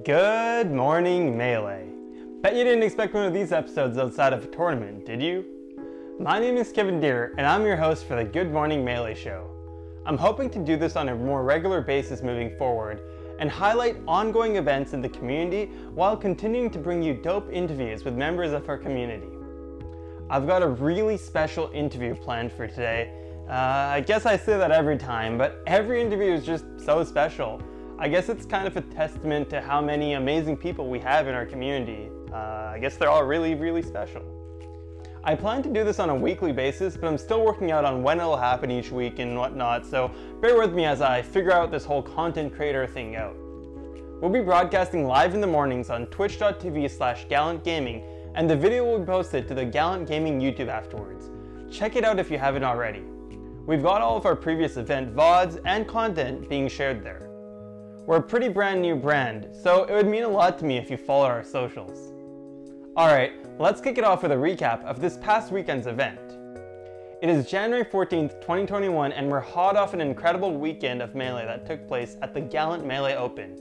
Good morning, Melee. Bet you didn't expect one of these episodes outside of a tournament, did you? My name is Kevin Dhir, and I'm your host for the Good Morning Melee show. I'm hoping to do this on a more regular basis moving forward, and highlight ongoing events in the community while continuing to bring you dope interviews with members of our community. I've got a really special interview planned for today. I guess I say that every time, but every interview is just so special. I guess it's kind of a testament to how many amazing people we have in our community. I guess they're all really special. I plan to do this on a weekly basis, but I'm still working out on when it'll happen each week and whatnot, so bear with me as I figure out this whole content creator thing out. We'll be broadcasting live in the mornings on twitch.tv/GalintGaming, and the video will be posted to the Galint Gaming YouTube afterwards. Check it out if you haven't already. We've got all of our previous event VODs and content being shared there. We're a pretty brand new brand, so it would mean a lot to me if you followed our socials. Alright, let's kick it off with a recap of this past weekend's event. It is January 14th, 2021, and we're hot off an incredible weekend of Melee that took place at the Galint Melee Open.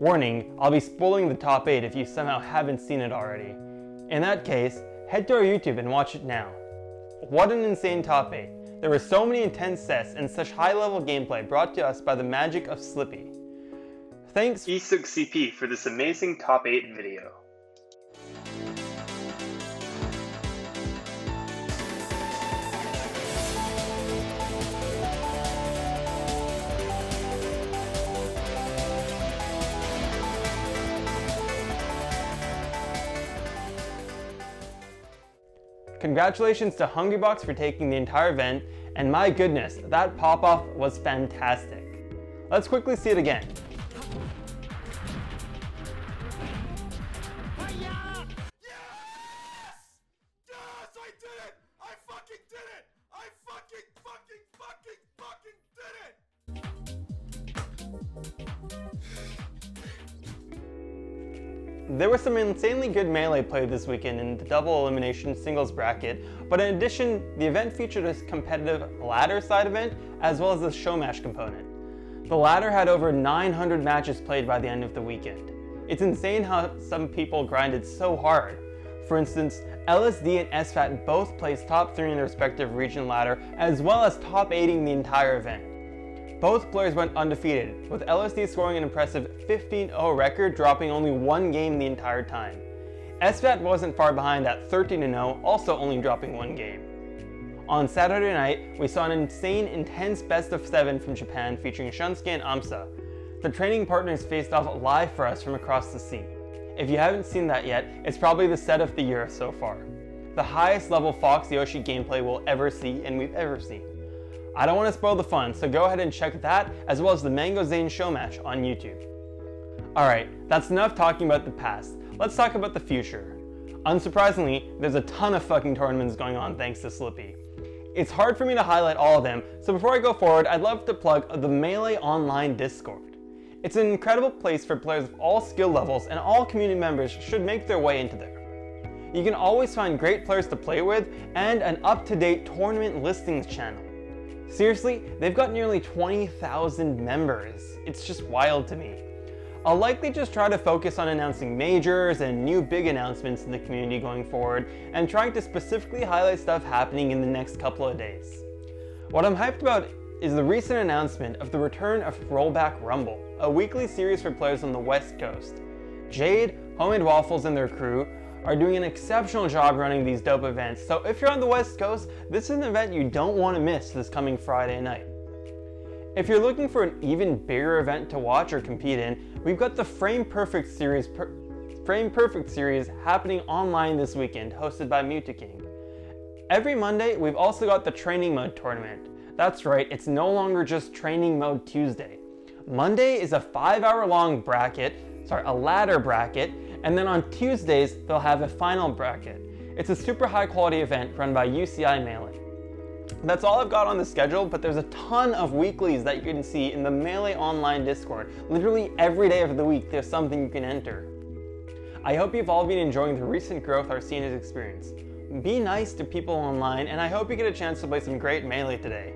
Warning, I'll be spoiling the top 8 if you somehow haven't seen it already. In that case, head to our YouTube and watch it now. What an insane top 8. There were so many intense sets and such high level gameplay brought to us by the magic of Slippi. Thanks CP for this amazing top 8 video. Congratulations to Hungrybox for taking the entire event, and my goodness, that pop-off was fantastic. Let's quickly see it again. There was some insanely good Melee play this weekend in the double elimination singles bracket, but in addition, the event featured a competitive ladder side event as well as a show match component. The ladder had over 900 matches played by the end of the weekend. It's insane how some people grinded so hard. For instance, LSD and SFAT both placed top 3 in their respective region ladder as well as top 8ing the entire event. Both players went undefeated, with LSD scoring an impressive 15-0 record, dropping only one game the entire time. SFAT wasn't far behind at 13-0, also only dropping one game. On Saturday night, we saw an insane, intense best of 7 from Japan featuring Shunsuke and Amsa. The training partners faced off live for us from across the sea. If you haven't seen that yet, it's probably the set of the year so far. The highest level Fox Yoshi gameplay we'll ever see and we've ever seen. I don't want to spoil the fun, so go ahead and check that as well as the Mango Zane show match on YouTube. Alright, that's enough talking about the past. Let's talk about the future. Unsurprisingly, there's a ton of fucking tournaments going on thanks to Slippi. It's hard for me to highlight all of them, so before I go forward, I'd love to plug the Melee Online Discord. It's an incredible place for players of all skill levels, and all community members should make their way into there. You can always find great players to play with and an up-to-date tournament listings channel. Seriously, they've got nearly 20,000 members. It's just wild to me. I'll likely just try to focus on announcing majors and new big announcements in the community going forward, and trying to specifically highlight stuff happening in the next couple of days. What I'm hyped about is the recent announcement of the return of Rollback Rumble, a weekly series for players on the West Coast. Jade, Homemade Waffles, and their crew are doing an exceptional job running these dope events, so if you're on the West Coast, this is an event you don't want to miss this coming Friday night. If you're looking for an even bigger event to watch or compete in, we've got the Frame Perfect series happening online this weekend, hosted by Mutaking. Every Monday, we've also got the Training Mode tournament. That's right, it's no longer just Training Mode Tuesday. Monday is a 5-hour-long a ladder bracket, and then on Tuesdays, they'll have a final bracket. It's a super high quality event run by UCI Melee. That's all I've got on the schedule, but there's a ton of weeklies that you can see in the Melee Online Discord. Literally every day of the week, there's something you can enter. I hope you've all been enjoying the recent growth our scene has experienced. Be nice to people online, and I hope you get a chance to play some great Melee today.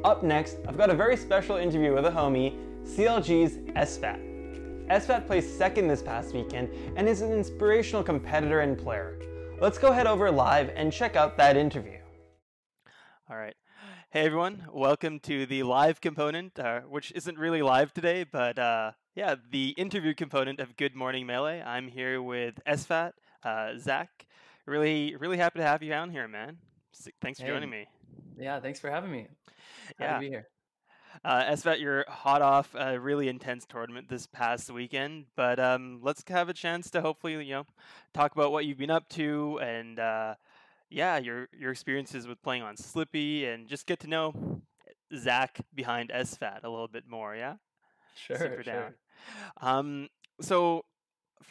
Up next, I've got a very special interview with a homie, CLG's SFAT. SFAT placed second this past weekend and is an inspirational competitor and player. Let's go head over live and check out that interview. All right. Hey everyone, welcome to the live component, which isn't really live today, but yeah, the interview component of Good Morning Melee. I'm here with SFAT, Zach. Really happy to have you down here, man. Thanks for joining me. Yeah, thanks for having me. Happy to be here. SFAT, you're hot off a really intense tournament this past weekend, but let's have a chance to hopefully, talk about what you've been up to and yeah, your experiences with playing on Slippi, and just get to know Zach behind SFAT a little bit more. Yeah, Sure. down. So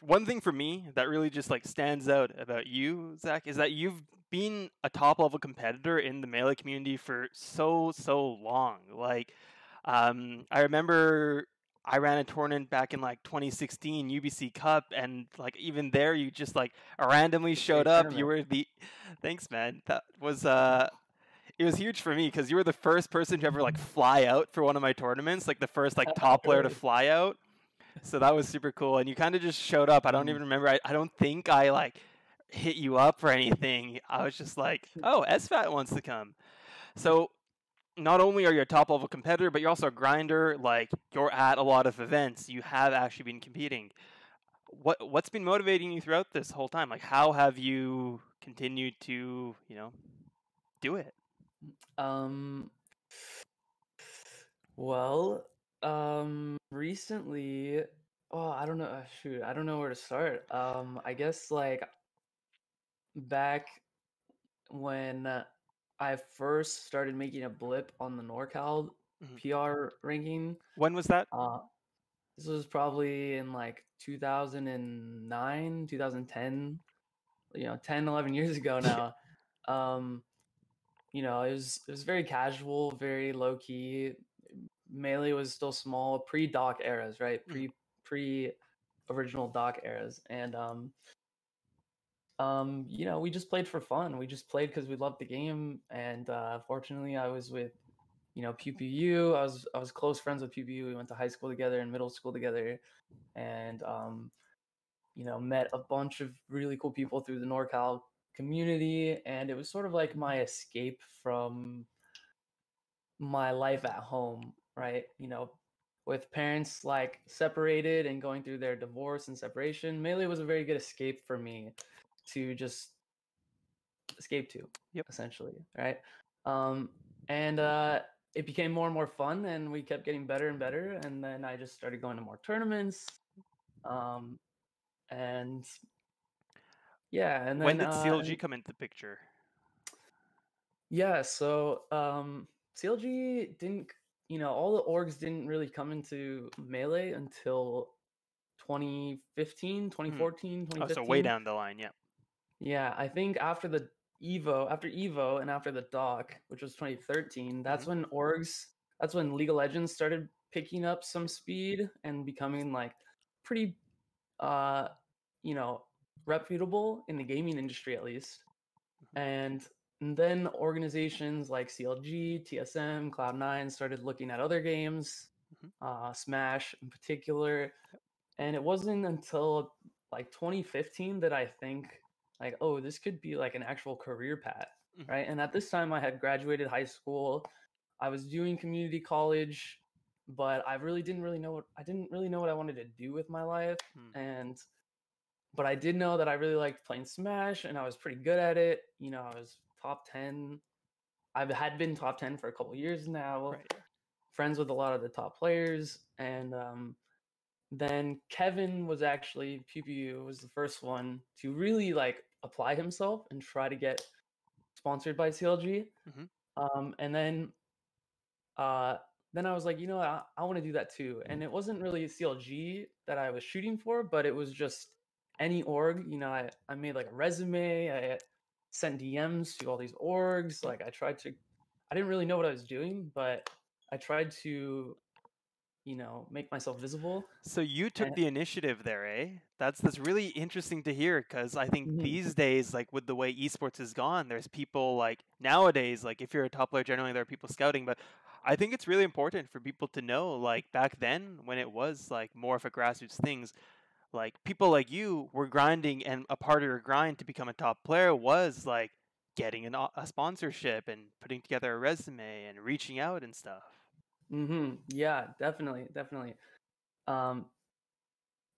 one thing for me that really just like stands out about you, Zach, is that you've been a top level competitor in the Melee community for so long. Like, I remember I ran a tournament back in like 2016 UBC Cup, and like even there, you just like randomly showed up. You were the, thanks, man. That was it was huge for me because you were the first person to ever like fly out for one of my tournaments, like the first like top player to fly out. So that was super cool, and you kind of just showed up. I don't even remember. I don't think I like hit you up or anything. I was just like, oh, SFAT wants to come. So not only are you a top level competitor, but you're also a grinder. Like, you're at a lot of events. You have actually been competing. What's been motivating you throughout this whole time? Like, how have you continued to, do it? Recently, I don't know. Shoot, I don't know where to start. I guess like back when I first started making a blip on the NorCal PR ranking. When was that? This was probably in like 2009, 2010, 10, 11 years ago now. It was very casual, very low key. Melee was still small, pre-doc eras, right? Pre original doc eras. And we just played for fun. We just played because we loved the game. And fortunately I was with Pew Pew U. I was close friends with Pew Pew. We went to high school together and middle school together, and met a bunch of really cool people through the NorCal community, and it was sort of like my escape from my life at home, right? With parents like separated and going through their divorce and separation, Melee was a very good escape for me to just escape to, essentially, right? And it became more and more fun, and we kept getting better and better. And then I just started going to more tournaments. And yeah, and then when did CLG come into the picture? Yeah, so CLG didn't, all the orgs didn't really come into Melee until 2015, 2014, 2015. Oh, so way down the line, yeah. Yeah, I think after Evo and after the doc, which was 2013, that's when League of Legends started picking up some speed and becoming like pretty reputable in the gaming industry, at least. And then organizations like CLG, TSM, Cloud9 started looking at other games, Smash in particular. And it wasn't until like 2015 that I think like, oh, this could be like an actual career path, right? And at this time I had graduated high school. I was doing community college, but I didn't really know what I wanted to do with my life. But I did know that I really liked playing Smash, and I was pretty good at it. I was top 10. I had been top 10 for a couple years now. Right. Friends with a lot of the top players. And then Kevin was actually, Pew was the first one to really like apply himself and try to get sponsored by CLG. And then I was like, I want to do that too. And it wasn't really CLG that I was shooting for, but it was just any org. I made like a resume. I sent DMs to all these orgs. Like I didn't really know what I was doing, but I tried to, make myself visible. So you took the initiative there, eh? That's really interesting to hear, because I think these days, like with the way esports has gone, there's people like nowadays, like if you're a top player, generally there are people scouting, but I think it's really important for people to know, like back then when it was like more of a grassroots things, like people like you were grinding, and a part of your grind to become a top player was like getting a sponsorship and putting together a resume and reaching out and stuff. Yeah, definitely. Um,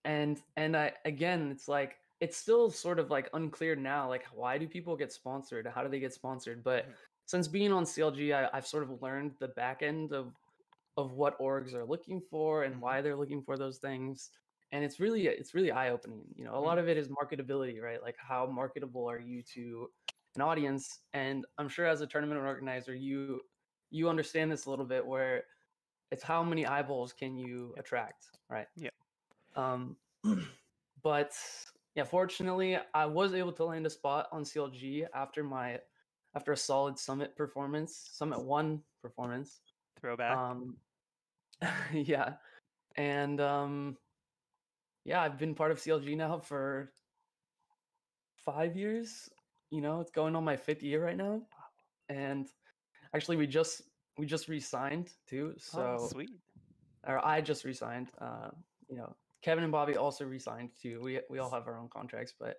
and I again, it's like it's still sort of like unclear now, like why do people get sponsored? How do they get sponsored? But Mhm. since being on CLG, I've sort of learned the back end of what orgs are looking for and Mhm. why they're looking for those things. And it's really eye-opening. You know, a lot Mhm. of it is marketability, right? Like how marketable are you to an audience? And I'm sure as a tournament organizer, you understand this a little bit where it's how many eyeballs can you Yep. attract, right? Yep. Um, but yeah, fortunately, I was able to land a spot on CLG after a solid Summit 1 performance. Throwback. Um, yeah, and yeah, I've been part of CLG now for 5 years. You know, it's going on my 5th year right now, and actually, we just re-signed too. Oh, So, sweet. or I just re-signed. You know, Kevin and Bobby also re-signed too. We all have our own contracts, but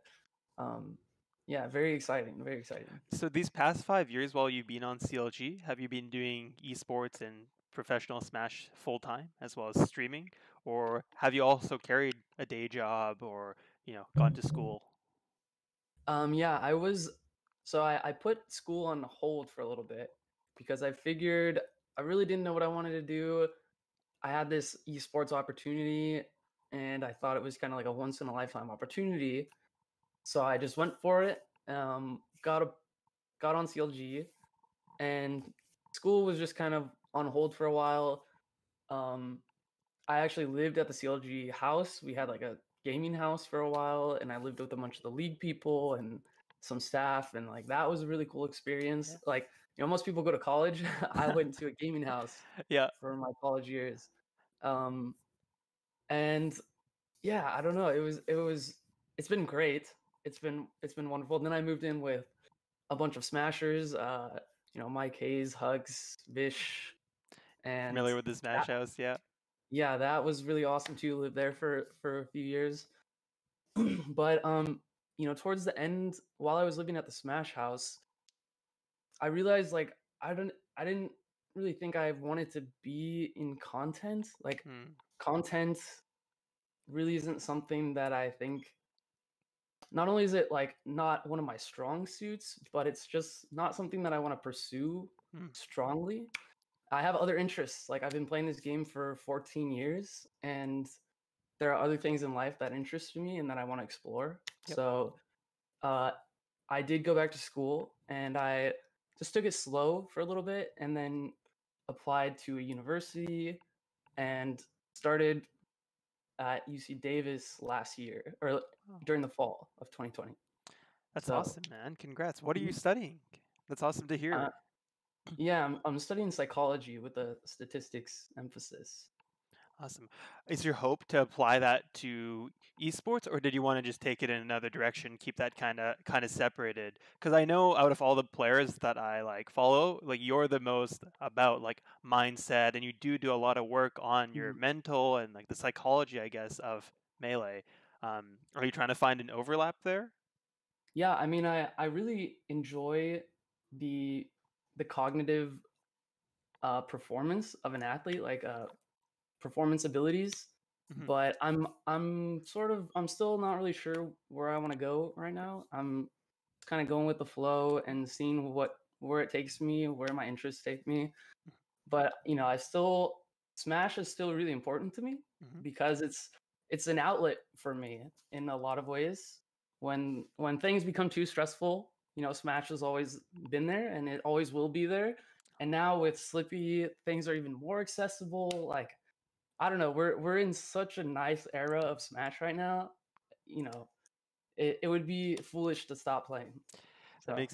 yeah, very exciting, very exciting. So these past 5 years while you've been on CLG, have you been doing esports and professional Smash full time as well as streaming, or have you also carried a day job or gone to school? Yeah, I put school on hold for a little bit because I figured I really didn't know what I wanted to do. I had this esports opportunity and I thought it was kind of like a once in a lifetime opportunity. So I just went for it. Got on CLG and school was just kind of on hold for a while. Um, I actually lived at the CLG house. We had like a gaming house for a while, and I lived with a bunch of the league people and some staff, and like that was a really cool experience. Yeah. Like, you know, most people go to college. I went to a gaming house Yeah. for my college years. Um, and yeah, I don't know. It's been great. It's been wonderful. And then I moved in with a bunch of smashers, you know, Mike Hayes, Hugs, Vish, and Familiar with the Smash that, House? Yeah. yeah, that was really awesome too. Lived there for a few years. But you know, towards the end, while I was living at the Smash House, I realized like I didn't really think I wanted to be in content. Like Hmm. content really isn't something that I think, not only is it like not one of my strong suits, but it's just not something that I want to pursue Hmm. strongly. I have other interests. Like I've been playing this game for 14 years and there are other things in life that interest me and that I want to explore. Yep. So uh, I did go back to school and I just took it slow for a little bit and then applied to a university and started at UC Davis last year or Oh, during the fall of 2020. that's So awesome, man. Congrats. What are you mhm, studying? That's awesome to uh, hear. yeah, I'm studying psychology with a statistics emphasis. Awesome. Is your hope to apply that to esports, or did you want to just take it in another direction, keep that kind of separated? Because I know out of all the players that I like follow, like you're the most about like mindset, and you do a lot of work on your Mhm. mental and like the psychology, I guess, of Melee. Are you trying to find an overlap there? Yeah, I mean, I really enjoy the the cognitive performance of an athlete, like performance abilities. Hmm. But I'm still not really sure where I want to go right now. I'm kind of going with the flow and seeing where it takes me, where my interests take me. But you know, I still Smash is still really important to me Hmm. because it's an outlet for me in a lot of ways. When things become too stressful, you know, Smash has always been there and it always will be there. And now with Slippi, things are even more accessible. Like I don't know, we're in such a nice era of Smash right now. You know, it would be foolish to stop playing. So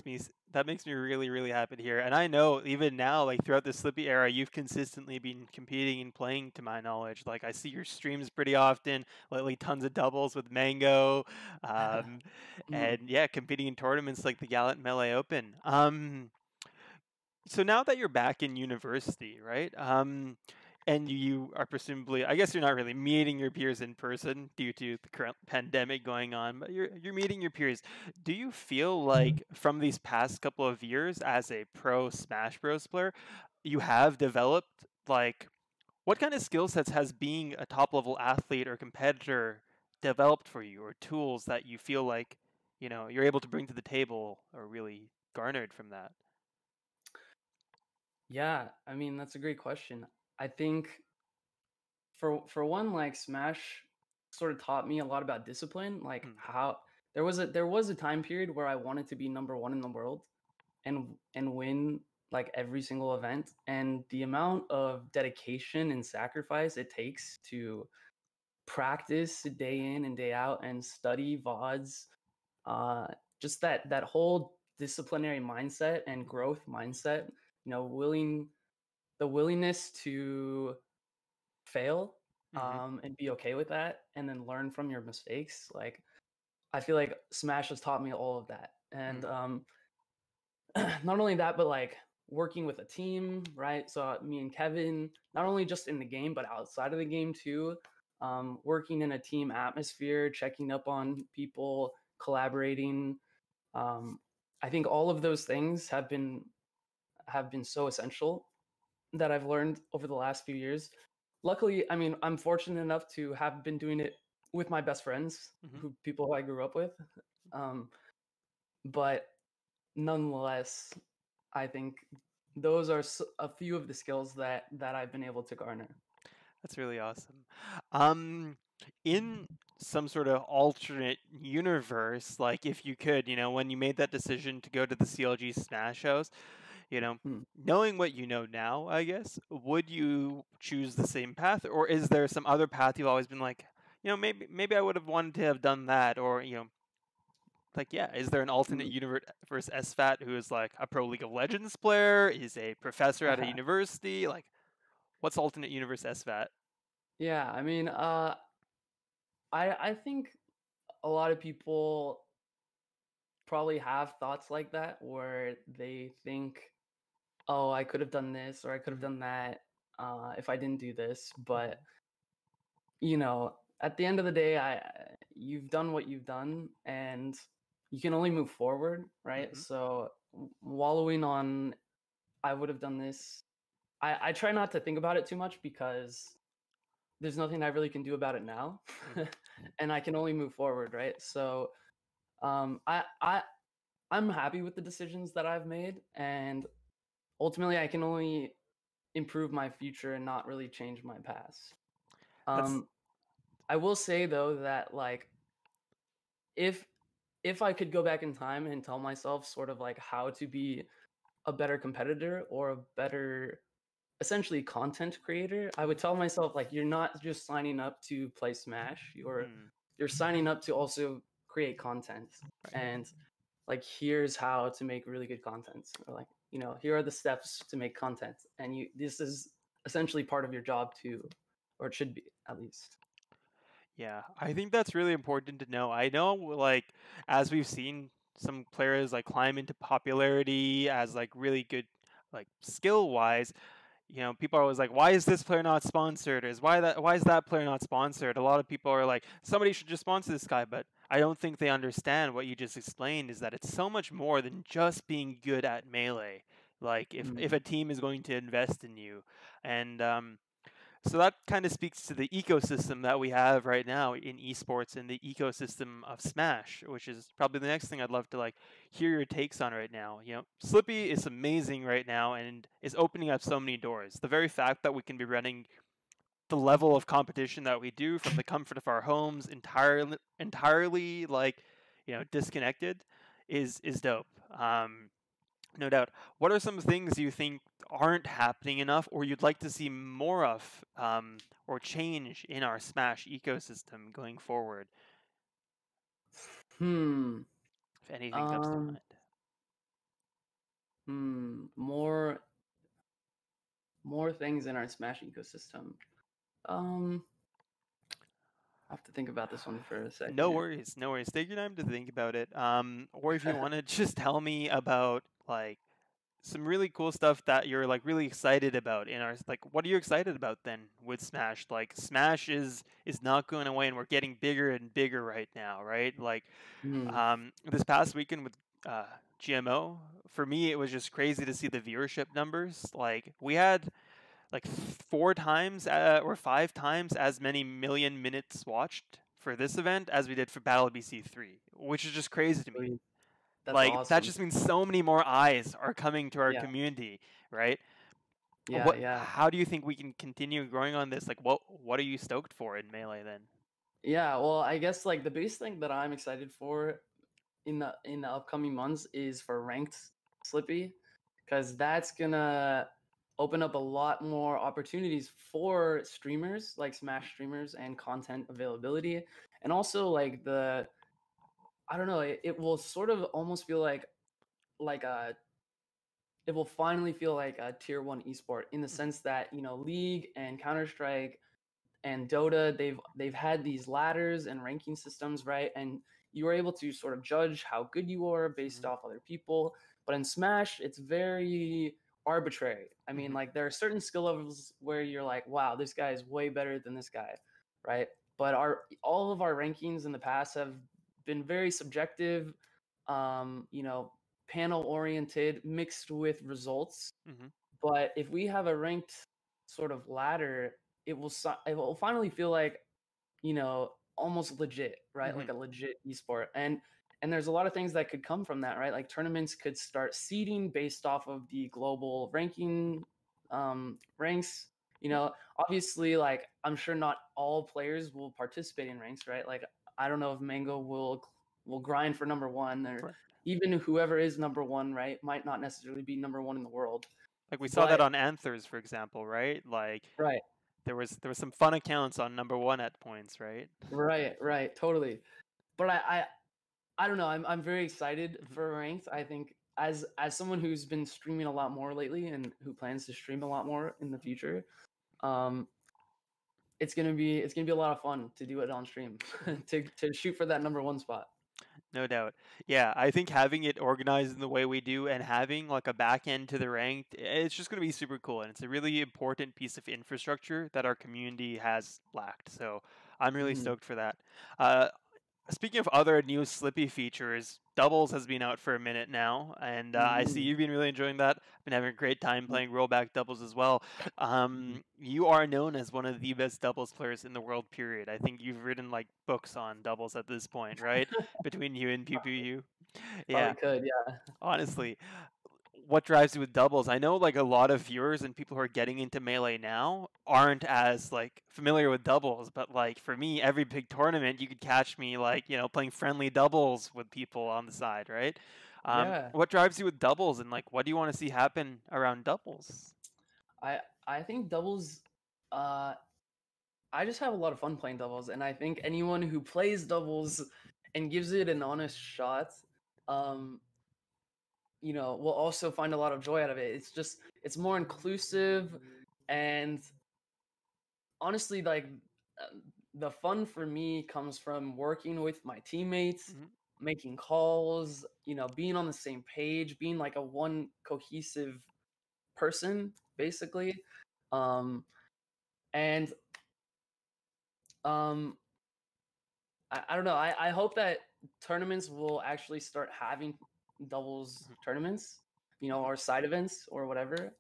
That makes me really really happy to hear. And I know even now, like throughout the Slippy era, you've consistently been competing and playing, to my knowledge. Like I see your streams pretty often lately, tons of doubles with Mango, um, mhm. and yeah, competing in tournaments like the Galint Melee Open. So now that you're back in university, right? And you are presumably, I guess you're not really meeting your peers in person due to the current pandemic going on, but you're meeting your peers. Do you feel like from these past couple of years as a pro Smash Bros player, you have developed like what kind of skill sets has being a top level athlete or competitor developed for you, or tools that you feel like, you're able to bring to the table or really garnered from that? Yeah, I mean that's a great question. I think for one, like Smash sort of taught me a lot about discipline, like Mm, how there was a time period where I wanted to be number one in the world and win like every single event, and the amount of dedication and sacrifice it takes to practice day in and day out and study VODs, uh, just that whole disciplinary mindset and growth mindset, the willingness to fail, mm-hmm, and be okay with that, and then learn from your mistakes. Like I feel like Smash has taught me all of that, and mm, not only that, but like working with a team, right? So me and Kevin, not only just in the game, but outside of the game too, working in a team atmosphere, checking up on people, collaborating. Um, I think all of those things have been so essential that I've learned over the last few years. Luckily, I mean, I'm fortunate enough to have been doing it with my best friends, mm-hmm. people I grew up with. Um, but nonetheless, I think those are a few of the skills that I've been able to garner. That's really awesome. Um, in some sort of alternate universe, like if you could, when you made that decision to go to the CLG Smash House, Hmm. knowing what you know now, I guess, would you choose the same path, or is there some other path you've always been like, maybe I would have wanted to have done that, or like, yeah, is there an alternate Hmm. universe SFAT who is like a pro League of Legends player, is a professor at a university, like what's alternate universe SFAT? Yeah, I mean, I think a lot of people probably have thoughts like that where they think, oh, I could have done this or I could have Mhm, done that, if I didn't do this. But mhm, at the end of the day, you've done what you've done, and you can only move forward, right? mhm, So wallowing on, I would have done this. I try not to think about it too much because there's nothing I really can do about it now, mhm. and I can only move forward, right? So um, I I I'm happy with the decisions that I've made, and ultimately, I can only improve my future and not really change my past. That's Um, I will say though that like if if I could go back in time and tell myself sort of like how to be a better competitor or a better essentially content creator, I would tell myself like you're not just signing up to play Smash, mm, you're signing up to also create content. right. And like here's how to make really good content. Or like, here are the steps to make content. And this is essentially part of your job too, or it should be at least. Yeah, I think that's really important to know. I know, like, as we've seen some players like climb into popularity as like really good, like skill wise, people are always like, why is this player not sponsored? Why is that player not sponsored? A lot of people are like, somebody should just sponsor this guy, but I don't think they understand what you just explained is that it's so much more than just being good at Melee. Like if Mm. a team is going to invest in you, and so that kind of speaks to the ecosystem that we have right now in esports and the ecosystem of Smash, which is probably the next thing I'd love to like hear your takes on right now. Slippi is amazing right now and is opening up so many doors. The very fact that we can be running the level of competition that we do from the comfort of our homes entirely like, disconnected is dope. No doubt. What are some things you think aren't happening enough, or you'd like to see more of, or change in our Smash ecosystem going forward? Hmm. If anything comes to Um. mind. More things in our Smash ecosystem. Um. I have to think about this one for a second No here. worries, no worries. Take your time to think about it. Or if you want to just tell me about like some really cool stuff that you're like really excited about in our like. What are you excited about then with Smash? Like Smash is not going away, and we're getting bigger and bigger right now, right? Like Mm. this past weekend with GMO, for me it was just crazy to see the viewership numbers. Like we had like 4 times or 5 times as many million minutes watched for this event as we did for Battle BC 3, which is just crazy to me. Sweet. That's Like that awesome. just means so many more eyes are coming to our Yeah. community, right? Yeah. Yeah. How do you think we can continue growing on this? Like what are you stoked for in Melee then? Yeah. Well, I guess like the biggest thing that I'm excited for in the upcoming months is for ranked Slippi, because that's gonna open up a lot more opportunities for streamers, like Smash streamers, and content availability, and also like I don't know, it will sort of almost feel like a it will finally feel like a tier 1 esport in the sense that, League and Counter-Strike and Dota, they've had these ladders and ranking systems, right? And you were able to sort of judge how good you are based off other people. But in Smash, it's very arbitrary. I mean, like there are certain skill levels where you're like, wow, this guy is way better than this guy, right? But all of our rankings in the past have been very subjective, panel oriented, mixed with results. But if we have a ranked sort of ladder, it will finally feel like, almost legit, right? Like a legit esport. And there's a lot of things that could come from that, right? Like tournaments could start seeding based off of the global ranking ranks. Obviously, like I'm sure not all players will participate in ranks, right? Like I don't know if Mango will grind for number 1, or even whoever is number 1, right, might not necessarily be number 1 in the world. Like we saw that on Anthers, for example, right? Like right. There was some fun accounts on number 1 at points, right? Right, totally. But I don't know. I'm very excited for ranked. I think as someone who's been streaming a lot more lately and who plans to stream a lot more in the future, it's gonna be a lot of fun to do it on stream, to shoot for that number 1 spot. No doubt. Yeah, I think having it organized in the way we do and having like a back end to the ranked, it's just going to be super cool. And it's a really important piece of infrastructure that our community has lacked. So I'm really stoked for that. Speaking of other new Slippi features, Doubles has been out for a minute now, and I see you've been really enjoying that. I've been having a great time playing Rollback Doubles as well. You are known as one of the best doubles players in the world, period. I think you've written like books on doubles at this point, right? Between you and PPU. Yeah. Probably could, yeah. Honestly, what drives you with doubles? I know like a lot of viewers and people who are getting into Melee now aren't as like familiar with doubles, but like for me, every big tournament you could catch me like, playing friendly doubles with people on the side, right? Yeah. What drives you with doubles, and like what do you want to see happen around doubles? I think doubles, I just have a lot of fun playing doubles, and I think anyone who plays doubles and gives it an honest shot, will also find a lot of joy out of it. It's more inclusive, and honestly, like the fun for me comes from working with my teammates, making calls, being on the same page, being like a one cohesive person, basically. And I don't know. I hope that tournaments will actually start having doubles tournaments, or side events or whatever.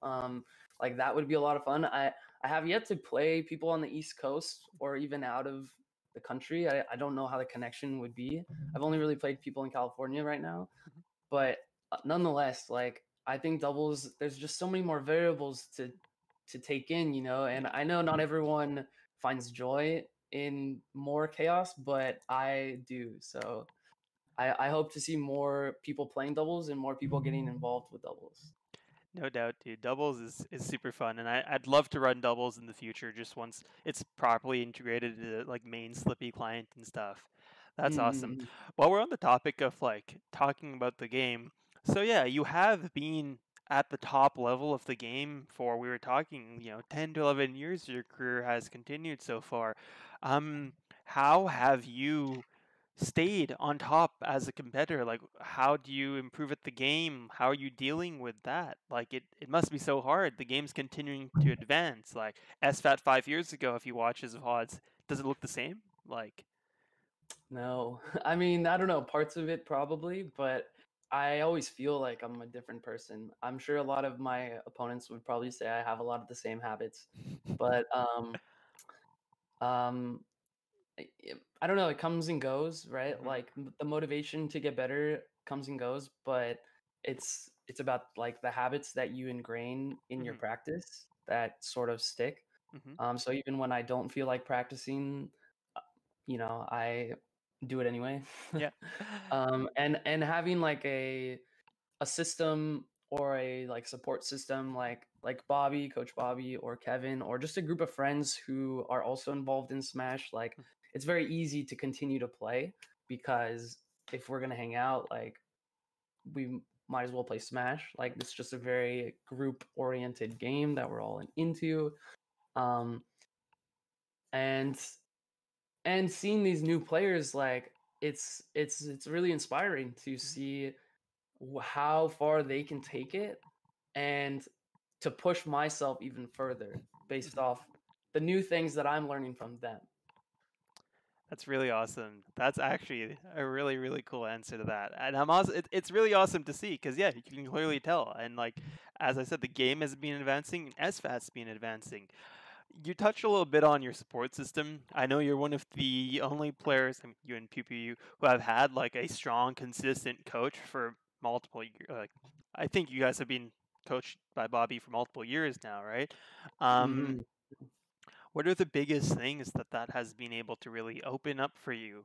Like that would be a lot of fun. I have yet to play people on the East Coast or even out of the country. I don't know how the connection would be. I've only really played people in California right now, but nonetheless, like I think doubles, there's just so many more variables to take in, and I know not everyone finds joy in more chaos, but I do. So I hope to see more people playing doubles and more people getting involved with doubles. No doubt, dude. Doubles is super fun, and I'd love to run doubles in the future, just once it's properly integrated into like main Slippi client and stuff. That's awesome. While we're on the topic of like talking about the game, so yeah, you have been at the top level of the game for, we were talking, 10 to 11 years your career has continued so far. How have you stayed on top as a competitor? Like, how do you improve at the game? How are you dealing with that? Like, it must be so hard. The game's continuing to advance. Like, SFAT 5 years ago, if you watch his VODs, does it look the same? Like, No, I mean, I don't know, parts of it probably, but I always feel like I'm a different person. I'm sure a lot of my opponents would probably say I have a lot of the same habits, but um, I don't know, it comes and goes, right? Mhm, Like the motivation to get better comes and goes, but it's about like the habits that you ingrain in your mhm, practice that sort of stick. mhm. So even when I don't feel like practicing, I do it anyway. Yeah. And having like a system or a like support system like Bobby, Coach Bobby, or Kevin, or just a group of friends who are also involved in Smash, like it's very easy to continue to play because if we're gonna hang out, like we might as well play Smash. Like it's just a very group oriented game that we're all into. Um, and and seeing these new players, like it's really inspiring to see how far they can take it and to push myself even further based Mhm. off the new things that I'm learning from them. That's really awesome. That's actually a really, really cool answer to that. And I'm also, it's really awesome to see because, yeah, you can clearly tell. And like, as I said, the game has been advancing and SFAT's been advancing. You touched a little bit on your support system. I know you're one of the only players, I mean, you and PPU, who have had like a strong, consistent coach for multiple years. Like, I think you guys have been coached by Bobby for multiple years now, right? Hmm. What are the biggest things that has been able to really open up for you?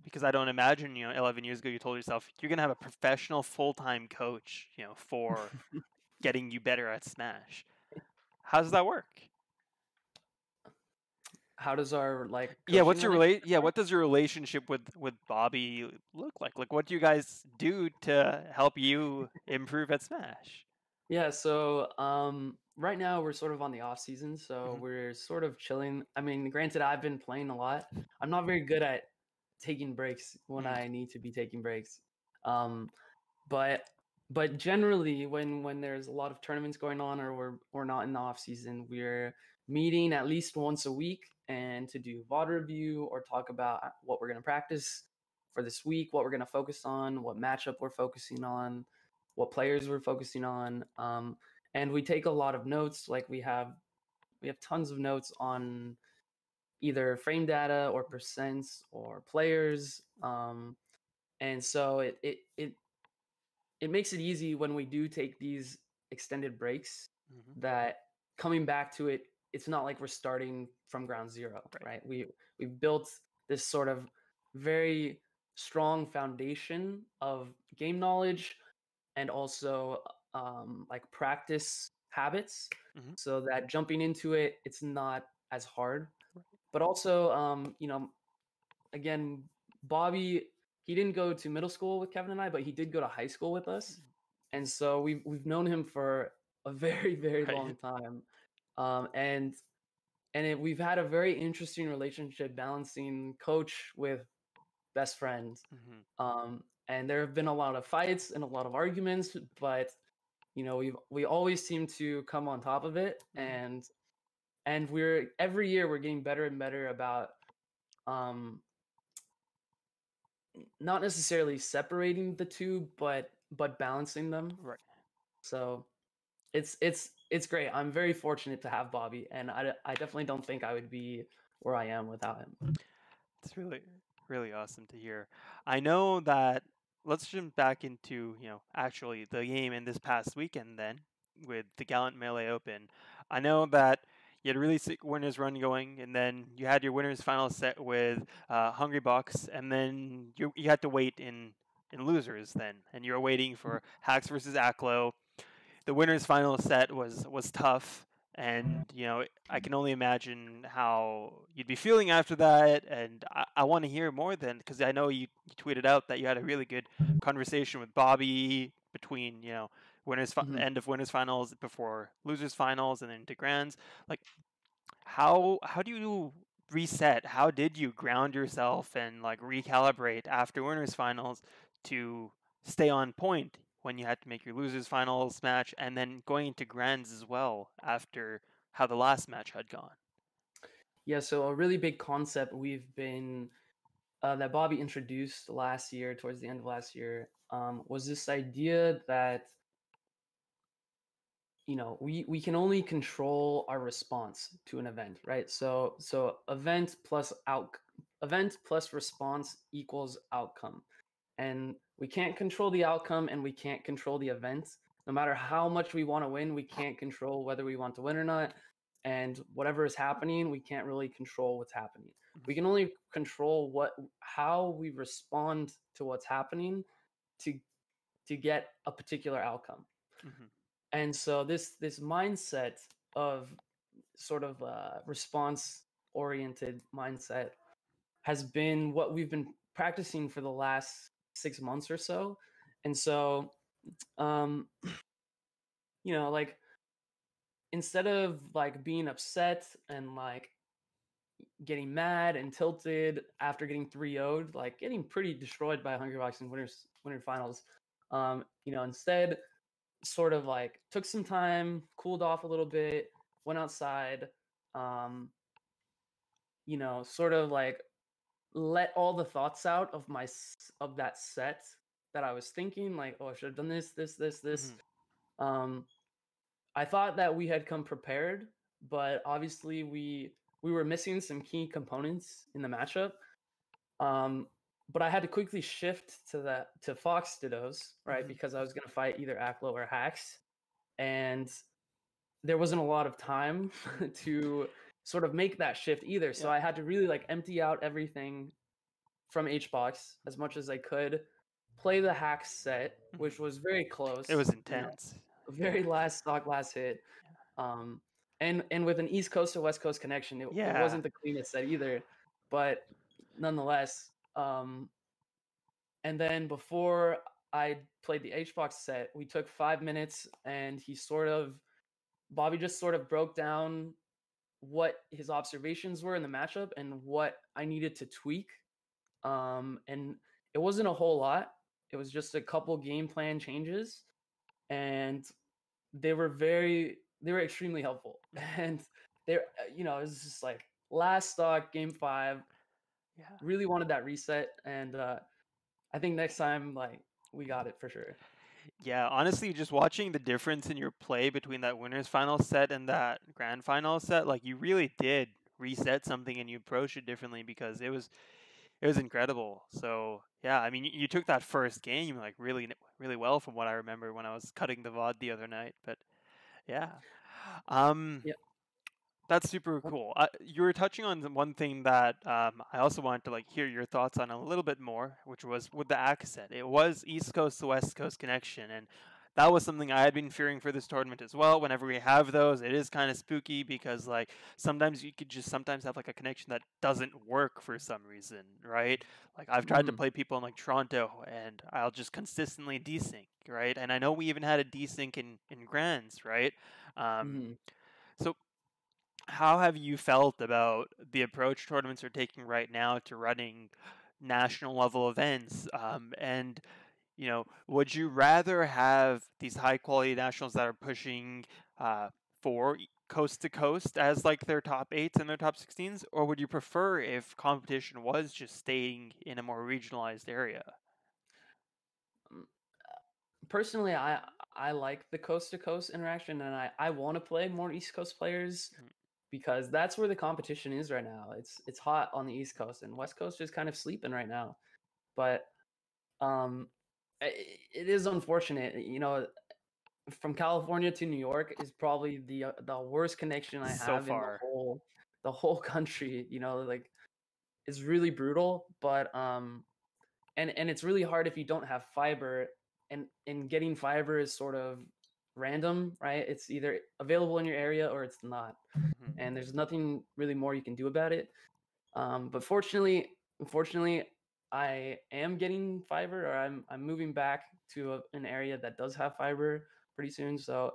Because I don't imagine, 11 years ago you told yourself you're gonna have a professional full-time coach, for getting you better at Smash. How does that work? How does our like Yeah, coaching relationship work? what does your relationship with Bobby look like? Like, what do you guys do to help you improve at Smash? Yeah, so right now we're sort of on the off season, so Hmm. we're sort of chilling. I mean, granted, I've been playing a lot. I'm not very good at taking breaks when Hmm. I need to be taking breaks. Um, but but generally when there's a lot of tournaments going on or we're not in the off season, we're meeting at least once a week and to do VOD review or talk about what we're going to practice for this week, what we're going to focus on, what matchup we're focusing on, what players we're focusing on. And we take a lot of notes. Like we have tons of notes on either frame data or percents or players. And so it makes it easy when we do take these extended breaks Hmm. that coming back to it, it's not like we're starting from ground zero, Right. right? We've built this sort of very strong foundation of game knowledge and also like practice habits Hmm. so that jumping into it, it's not as hard. Right. But also, again, Bobby, he didn't go to middle school with Kevin and I, but he did go to high school with us, and so we've known him for a very very Right. long time, and we've had a very interesting relationship balancing coach with best friend, Hmm. and there have been a lot of fights and a lot of arguments, but we always seem to come on top of it, Hmm. and we're every year we're getting better and better about um not necessarily separating the two, but balancing them. Right. So it's great. I'm very fortunate to have Bobby, and I definitely don't think I would be where I am without him. It's really, really awesome to hear. I know that let's jump back into, actually the game in this past weekend then with the Galint Melee Open. I know that you had a really sick winners run going, and then you had your winners final set with Hungrybox, and then you had to wait in losers then, and you were waiting for Hacks versus Aklo. The winners final set was tough, and I can only imagine how you'd be feeling after that. And I want to hear more then, because I know you tweeted out that you had a really good conversation with Bobby between Mhm. end of winners finals before losers finals and then into grands. Like, how do you reset? How did you ground yourself and like recalibrate after winners finals to stay on point when you had to make your losers finals match, and then going into grands as well after how the last match had gone? Yeah, so a really big concept we've been that Bobby introduced last year, towards the end of last year, was this idea that we can only control our response to an event, right? So event plus response equals outcome, and we can't control the outcome and we can't control the event. No matter how much we want to win, we can't control whether we want to win or not. And whatever is happening, we can't really control what's happening. We can only control how we respond to what's happening to get a particular outcome. Mm-hmm. And so this mindset of sort of response oriented mindset has been what we've been practicing for the last 6 months or so. And so like, instead of like being upset and like getting mad and tilted after getting 3-0'd, like getting pretty destroyed by Hungrybox in winter finals, instead sort of like took some time, cooled off a little bit, went outside, sort of like let all the thoughts out of that set that I was thinking, like, oh, I should have done this. Mm-hmm. I thought that we had come prepared, but obviously we were missing some key components in the matchup. But I had to quickly shift to Fox Dittos, right? Mm-hmm. Because I was going to fight either Aklo or Hacks, and there wasn't a lot of time to sort of make that shift either. So I had to really like empty out everything from Hbox as much as I could, play the Hacks set, which was very close. It was intense. Very last stock, last hit. And with an East Coast to West Coast connection, it wasn't the cleanest set either, but nonetheless. And then before I played the Hbox set, we took 5 minutes, and Bobby just sort of broke down what his observations were in the matchup and what I needed to tweak. And it wasn't a whole lot. It was just a couple game plan changes, and they were extremely helpful. And it was just like last stock, game 5. Yeah. Really wanted that reset, and I think next time, like, we got it for sure. Yeah, honestly, just watching the difference in your play between that winners final set and that grand final set, like, you really did reset something and you approached it differently, because it was incredible. So yeah, I mean, you took that first game like really well, from what I remember when I was cutting the VOD the other night. But yeah, Yeah. That's super cool. You were touching on one thing that I also wanted to like hear your thoughts on a little bit more, which was with the ACK set. It was East Coast to West Coast connection, and that was something I had been fearing for this tournament as well. Whenever we have those, it is kind of spooky, because like sometimes you could just have like a connection that doesn't work for some reason, right? Like I've tried to play people in like Toronto, and I'll just consistently desync, right? And I know we even had a desync in grands, right? So how have you felt about the approach tournaments are taking right now to running national level events? And would you rather have these high quality nationals that are pushing for coast to coast as like their top 8s and their top 16s, or would you prefer if competition was just staying in a more regionalized area? Personally, I like the coast to coast interaction, and I want to play more East Coast players, because that's where the competition is right now. It's hot on the East Coast, and West Coast is kind of sleeping right now. But it is unfortunate, from California to New York is probably the worst connection I have so far in the whole country. Like, it's really brutal, but and it's really hard if you don't have fiber, and getting fiber is sort of random, right? It's either available in your area or it's not, and there's nothing really more you can do about it. But unfortunately, I am getting fiber, or I'm moving back to an area that does have fiber pretty soon, so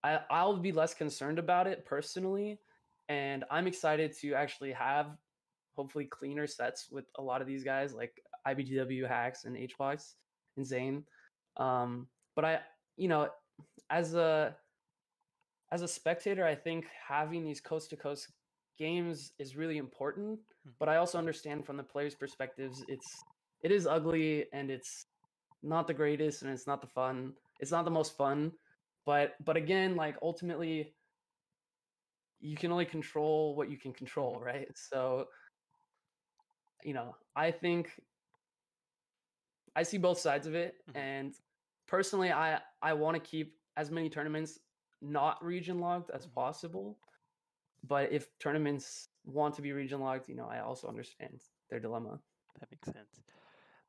I'll be less concerned about it personally, and I'm excited to actually have hopefully cleaner sets with a lot of these guys like IBGW, Hacks, and Hbox, and Zane. But I, you know, as a spectator, I think having these coast to coast games is really important. But I also understand from the players' perspectives, it is ugly and it's not the greatest and it's not the most fun. But again, like ultimately, you can only control what you can control, right? So, I think I see both sides of it, and personally, I want to keep as many tournaments not region locked as possible. But if tournaments want to be region locked, I also understand their dilemma. That makes sense.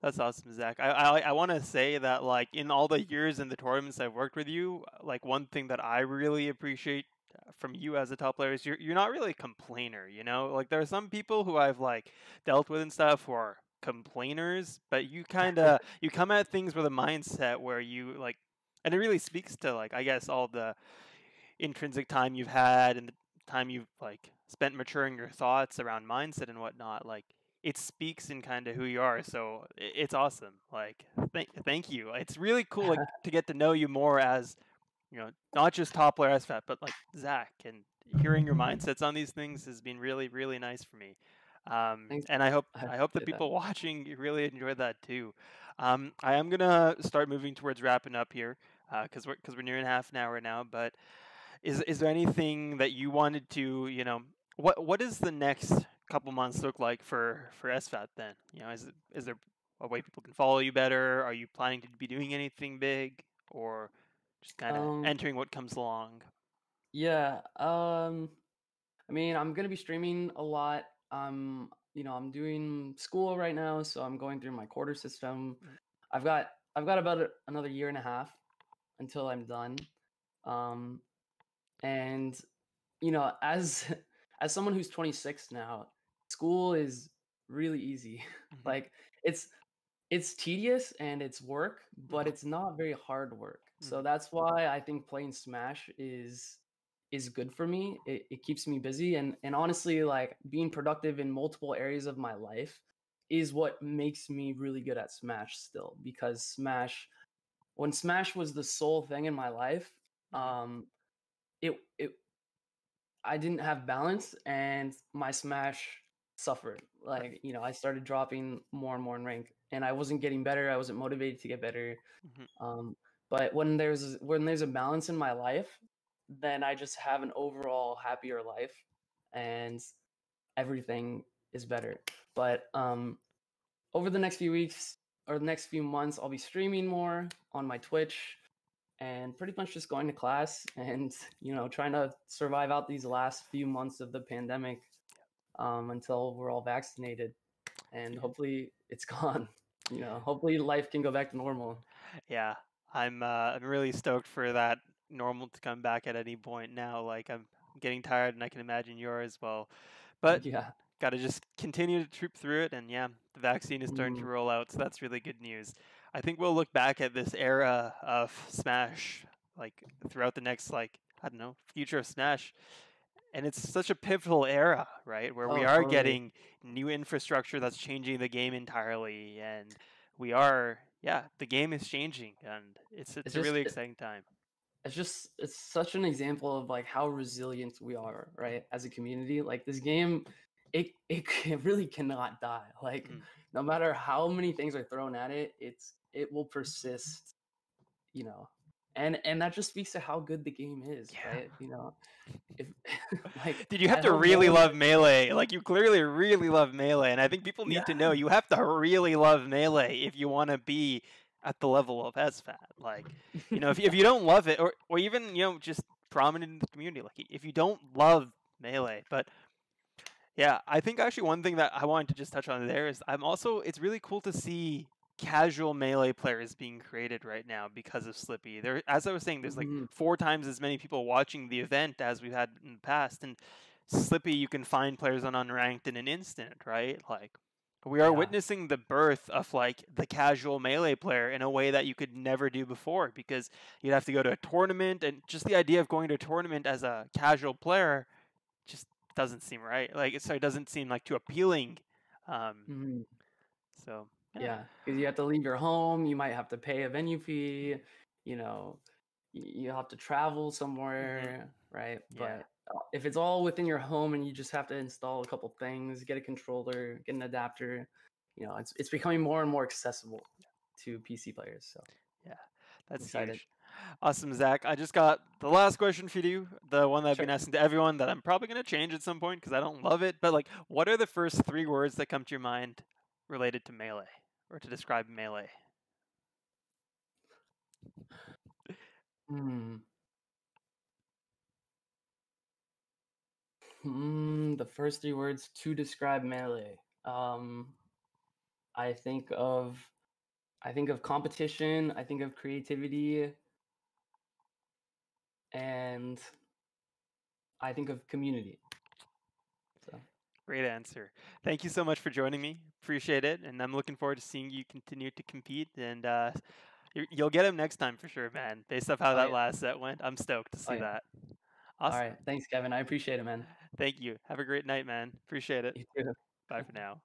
That's awesome, Zach. I want to say that, like, in all the years in the tournaments I've worked with you, like, one thing that I really appreciate from you as a top player is you're not really a complainer, Like, there are some people who I've, like, dealt with and stuff who are complainers, but you kind of, you come at things with a mindset where you, like, and it really speaks to, like, I guess all the intrinsic time you've had and the time you've, like, spent maturing your thoughts around mindset and whatnot, like, it speaks in kind of who you are, so it's awesome. Like, thank you. It's really cool, like, to get to know you more as, not just top player SFAT, but like Zach, and hearing your mindsets on these things has been really, really nice for me. And I hope the people watching really enjoyed that too. I am gonna start moving towards wrapping up here, because we're nearing half an hour now. But is there anything that you wanted to, what is the next couple months look like for SFAT then? Is there a way people can follow you better? Are you planning to be doing anything big, or just kind of entering what comes along? Yeah, I mean, I'm gonna be streaming a lot. I'm doing school right now, so I'm going through my quarter system. I've got about another year and a half until I'm done. And as someone who's 26 now, school is really easy. Like, it's tedious and it's work, but it's not very hard work. So that's why I think playing Smash is good for me. It keeps me busy, and honestly, like, being productive in multiple areas of my life is what makes me really good at Smash still, because when Smash was the sole thing in my life, I didn't have balance, and my Smash suffered. Like, I started dropping more and more in rank, and I wasn't getting better. I wasn't motivated to get better. But when there's a balance in my life, then I just have an overall happier life, and everything is better. But over the next few weeks or the next few months, I'll be streaming more on my Twitch, and pretty much just going to class and trying to survive out these last few months of the pandemic until we're all vaccinated, and hopefully it's gone. Hopefully life can go back to normal. Yeah, I'm really stoked for that normal to come back at any point now. Like, I'm getting tired, and I can imagine you are as well. But yeah, gotta just continue to troop through it, and yeah, the vaccine is starting to roll out, so that's really good news. I think we'll look back at this era of Smash, like, throughout the next, like, I don't know, future of Smash, and it's such a pivotal era, right, where we are getting new infrastructure that's changing the game entirely, and we are, the game is changing, and it's a really exciting time. It's such an example of, like, how resilient we are, right, as a community. Like, this game, it really cannot die. Like, no matter how many things are thrown at it, it will persist, and that just speaks to how good the game is, right? If like, Did you have to really love Melee? Like, you clearly really love Melee, and I think people need to know you have to really love Melee if you want to be at the level of SFAT. Like, if you don't love it, or even, just prominent in the community, like, if you don't love Melee. But yeah, I think actually one thing that I wanted to just touch on there is it's really cool to see casual Melee players being created right now because of Slippi. There, as I was saying, there's like 4 times as many people watching the event as we've had in the past, and Slippi, you can find players on unranked in an instant, right? Like, we are witnessing the birth of, like, the casual Melee player in a way that you could never do before, because you'd have to go to a tournament, and just the idea of going to a tournament as a casual player just doesn't seem right. Like, so it doesn't seem like too appealing. Mhm. So Yeah, because you have to leave your home. You might have to pay a venue fee. You know, you have to travel somewhere, right? Yeah. But if it's all within your home and you just have to install a couple things, get a controller, get an adapter, you know, it's becoming more and more accessible to PC players. So Yeah, that's excited. huge. Awesome, Zach. I just got the last question for you, the one that I've been Sure. asking to everyone that I'm probably going to change at some point because I don't love it. But like, what are the first 3 words that come to your mind related to Melee or to describe Melee? The first 3 words to describe Melee. I think of competition. I think of creativity, and I think of community. So Great answer. Thank you so much for joining me. Appreciate it, and I'm looking forward to seeing you continue to compete. And you'll get him next time for sure, man. Based off how Oh, that yeah. last set went, I'm stoked to see Yeah. that. All Awesome. right. Thanks, Kevin. I appreciate it, man. Thank you. Have a great night, man. Appreciate it. You too. Bye for now.